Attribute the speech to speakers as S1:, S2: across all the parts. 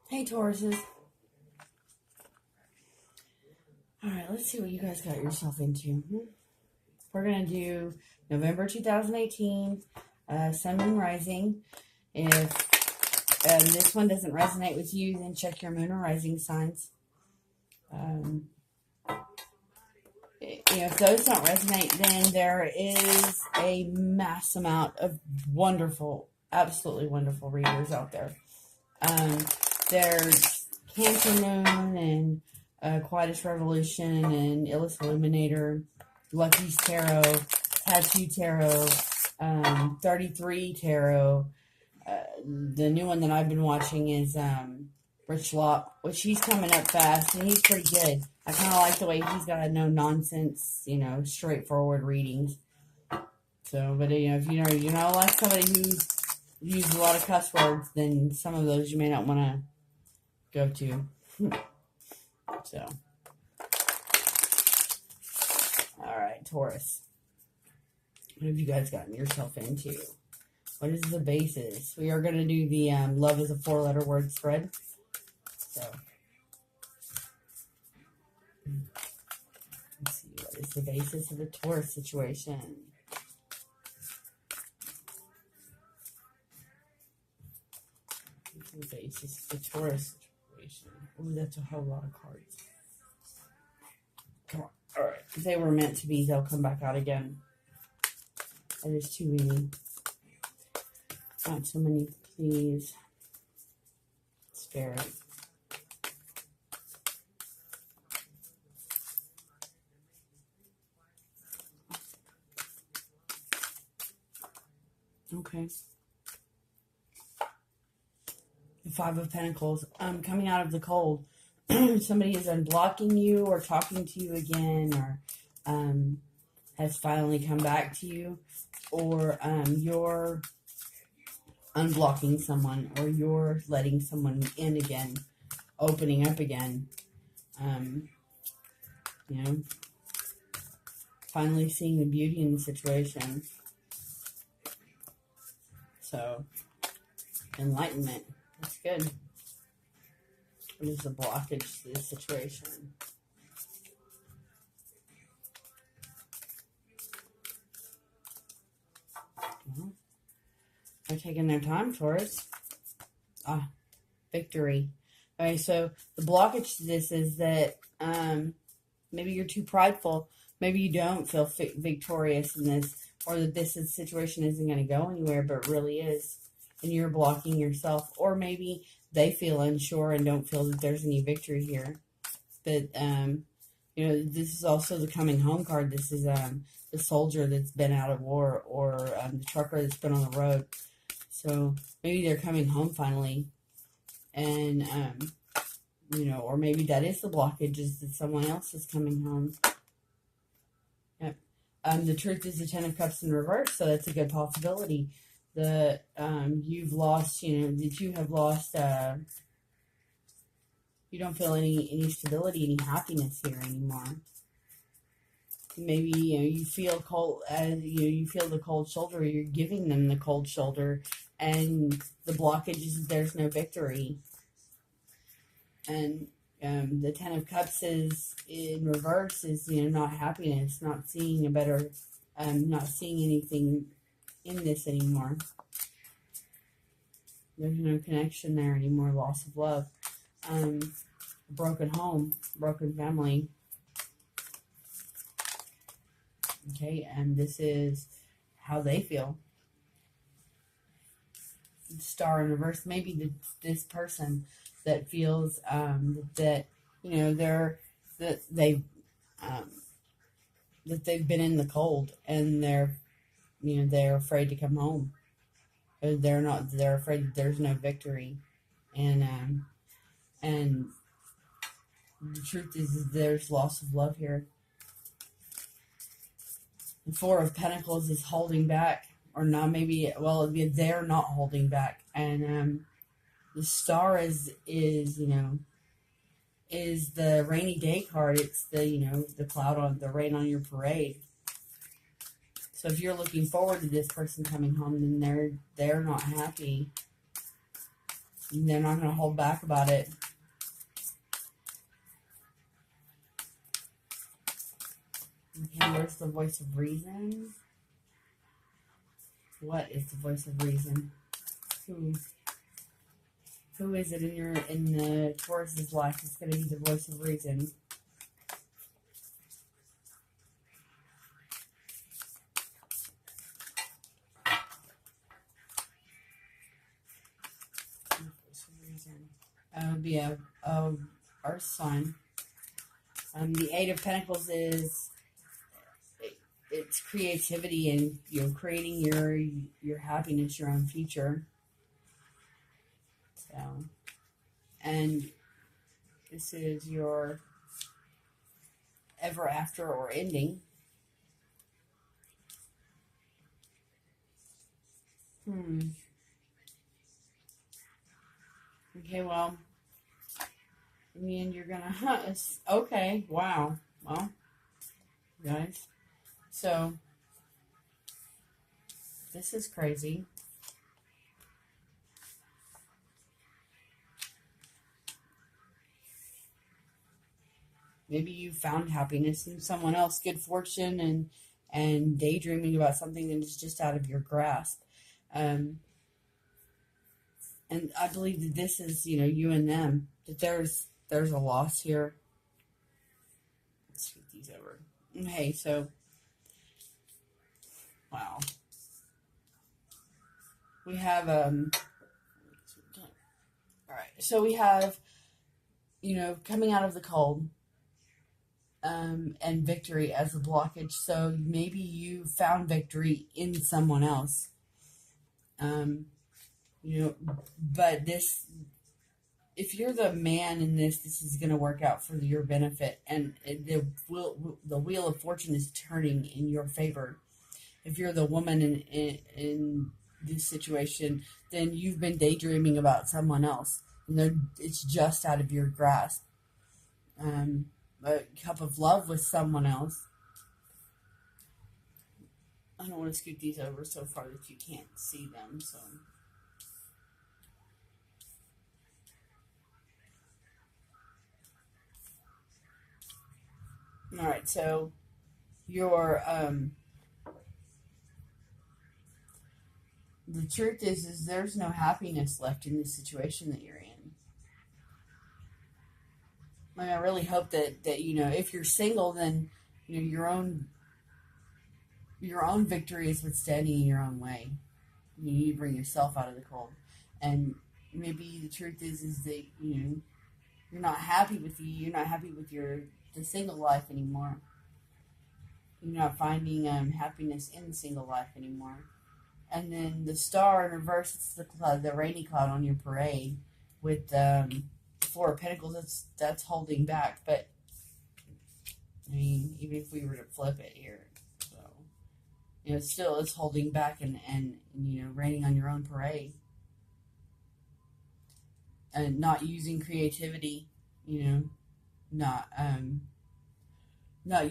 S1: Hey, Tauruses. Alright, let's see what you guys got yourself into. We're going to do November 2018, Sun, Moon, Rising. If this one doesn't resonate with you, then check your Moon or Rising signs. If those don't resonate, then there is a mass amount of wonderful, absolutely wonderful readers out there. There's Cancer Moon and Quietest Revolution and Illus Illuminator, Lucky's Tarot, Tattoo Tarot, 33 Tarot. The new one that I've been watching is Rich Locke, which he's coming up fast and he's pretty good. I kind of like the way he's got a no nonsense, straightforward readings. So, but if you're not like somebody who's used a lot of cuss words, then some of those you may not want to go to. So, all right, Taurus. What have you guys gotten yourself into? What is the basis? We are going to do the love is a 4-letter word spread. So, let's see. What is the basis of the Taurus situation? The basis of the Taurus situation. Ooh, that's a whole lot of cards. Come on. All right. If they were meant to be, they'll come back out again. That is too many. Not so many, please. Spirit. Okay. The Five of Pentacles. Coming out of the cold. Somebody is unblocking you or talking to you again, or has finally come back to you, or you're unblocking someone, or you're letting someone in again, opening up again. Finally seeing the beauty in the situation. So, enlightenment. That's good. What is the blockage to this situation? Well, they're taking their time, Taurus. Victory. Okay, so the blockage to this is that maybe you're too prideful. Maybe you don't feel victorious in this, or that this situation isn't going to go anywhere, but it really is. And you're blocking yourself. Or maybe they feel unsure and don't feel that there's any victory here. But, this is also the coming home card. This is the soldier that's been out of war, or the trucker that's been on the road. So maybe they're coming home finally. And, or maybe that is the blockage, is that someone else is coming home. Yep. The truth is the 10 of Cups in reverse, so that's a good possibility. That you've lost, that you have lost, you don't feel any stability, any happiness here anymore. Maybe, you feel cold, you feel the cold shoulder, you're giving them the cold shoulder, and the blockage is there's no victory. And the 10 of Cups is in reverse, is, not happiness, not seeing a better, not seeing anything in this anymore. There's no connection there anymore. Loss of love. Broken home. Broken family. Okay, and this is how they feel. Star in reverse. Maybe this person that feels that they've been in the cold, and they're afraid to come home. They're afraid that there's no victory. And the truth is there's loss of love here. The Four of Pentacles is holding back, or not, maybe, well, they're not holding back. And the Star is the rainy day card. It's the cloud on the rain on your parade. So if you're looking forward to this person coming home, then they're not happy. And they're not going to hold back about it. Okay, where's the voice of reason? What is the voice of reason? Who is it in the Taurus's life that's going to be the voice of reason? It would be a Earth sign. The Eight of Pentacles is it's creativity and creating your happiness, your own future. So, and this is your ever after or ending. Okay, well, in the end, you're gonna okay. Wow. Well, guys, so this is crazy. Maybe you found happiness in someone else, good fortune, and daydreaming about something that is just out of your grasp. And I believe that this is, you and them, that there's a loss here. Let's scoot these over. Okay, so, wow. We have, all right, so we have, coming out of the cold, and victory as a blockage. So maybe you found victory in someone else. But if you're the man in this is going to work out for your benefit, and the wheel of fortune is turning in your favor. If you're the woman in this situation, then you've been daydreaming about someone else, and it's just out of your grasp. A cup of love with someone else. I don't want to scoot these over so far that you can't see them, so. All right, so your the truth is there's no happiness left in the situation that you're in. I really hope that if you're single, then your own victory is with standing in your own way. You need to bring yourself out of the cold, and maybe the truth is that you're not happy with you're not happy with the single life anymore. You're not finding happiness in the single life anymore. And then the star in reverse, it's the rainy cloud on your parade with Four of Pentacles. That's holding back. But I mean, even if we were to flip it here, so still it's holding back and raining on your own parade, and not using creativity. Not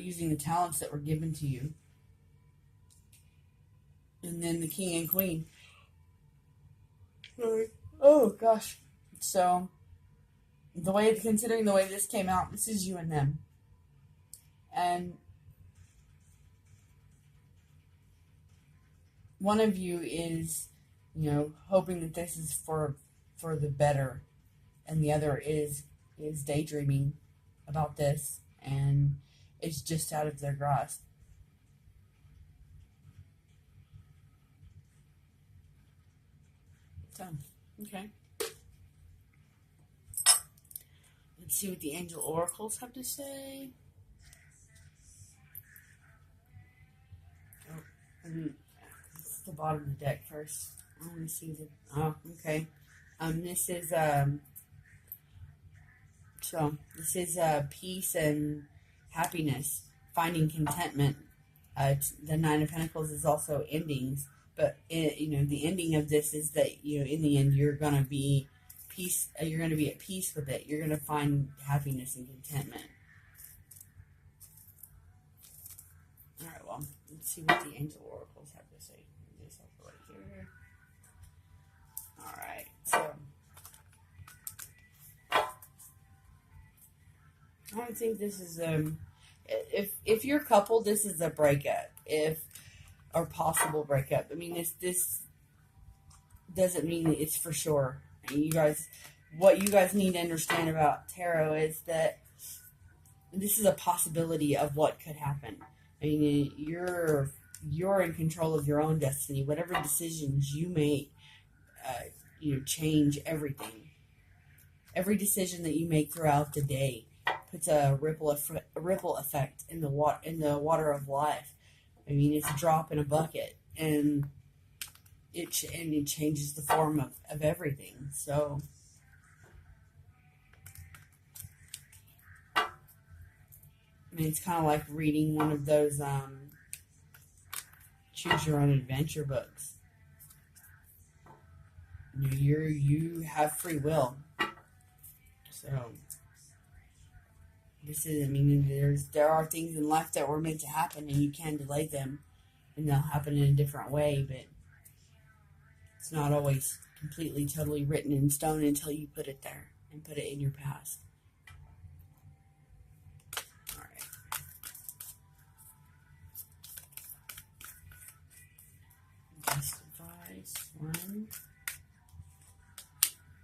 S1: using the talents that were given to you. And then the King and Queen. Oh gosh. So considering the way this came out, this is you and them. And one of you is, hoping that this is for the better, and the other is daydreaming about this, and it's just out of their grasp. So, okay. Let's see what the angel oracles have to say. It's the bottom of the deck first. I want to see okay. This is peace and happiness, finding contentment. The Nine of Pentacles is also endings, but the ending of this is that in the end you're gonna be peace. You're gonna be at peace with it. You're gonna find happiness and contentment. All right. Well, let's see what the angel oracles have to say. This right here. All right. So I don't think this is if you're coupled, this is a breakup. If or possible breakup. I mean, this doesn't mean it's for sure. I mean, you guys, what you guys need to understand about tarot is that this is a possibility of what could happen. I mean, you're in control of your own destiny. Whatever decisions you make, change everything. Every decision that you make throughout the day puts a ripple effect in the water of life. I mean, it's a drop in a bucket, and it changes the form of everything. So, I mean, it's kind of like reading one of those choose your own adventure books. You have free will. So this is, I mean, there are things in life that were meant to happen, and you can delay them, and they'll happen in a different way. But it's not always completely, totally written in stone until you put it there and put it in your past. All right. Best advice one.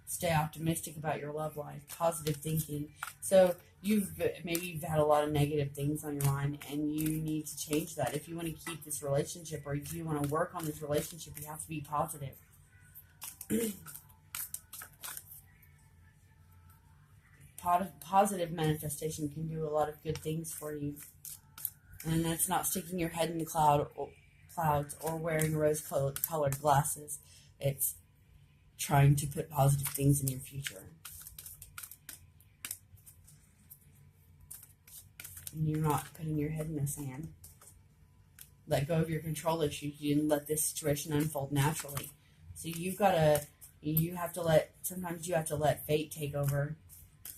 S1: Stay optimistic about your love life. Positive thinking. So you've had a lot of negative things on your mind, and you need to change that. If you want to keep this relationship, or if you want to work on this relationship, you have to be positive. Positive manifestation can do a lot of good things for you, and that's not sticking your head in the clouds or wearing rose-colored glasses. It's trying to put positive things in your future. And you're not putting your head in the sand. Let go of your control issues. You didn't let this situation unfold naturally. So sometimes you have to let fate take over.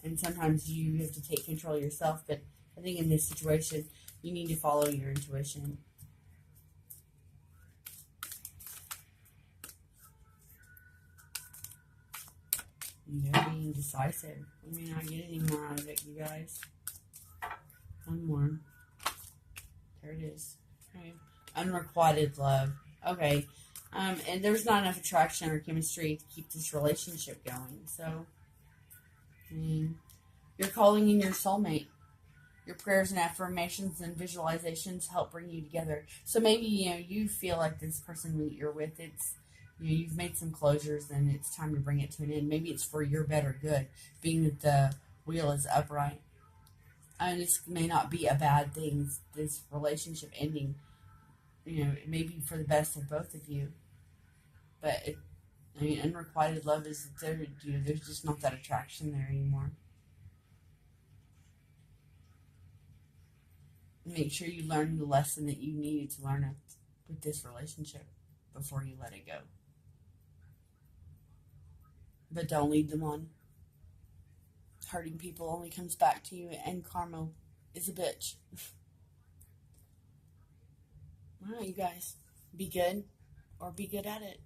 S1: And sometimes you have to take control yourself. But I think in this situation, you need to follow your intuition. Being decisive. I may not get any more out of it, you guys. One more. There it is. Okay. Unrequited love. Okay. And there's not enough attraction or chemistry to keep this relationship going. So, you're calling in your soulmate. Your prayers and affirmations and visualizations help bring you together. So maybe, you feel like this person that you're with, you've made some closures and it's time to bring it to an end. Maybe it's for your better good, being that the wheel is upright. And this may not be a bad thing, this relationship ending. It may be for the best of both of you. But, unrequited love is there's just not that attraction there anymore. Make sure you learn the lesson that you needed to learn with this relationship before you let it go. But don't lead them on. Hurting people only comes back to you, and karma is a bitch. All right, you guys. Be good, or be good at it.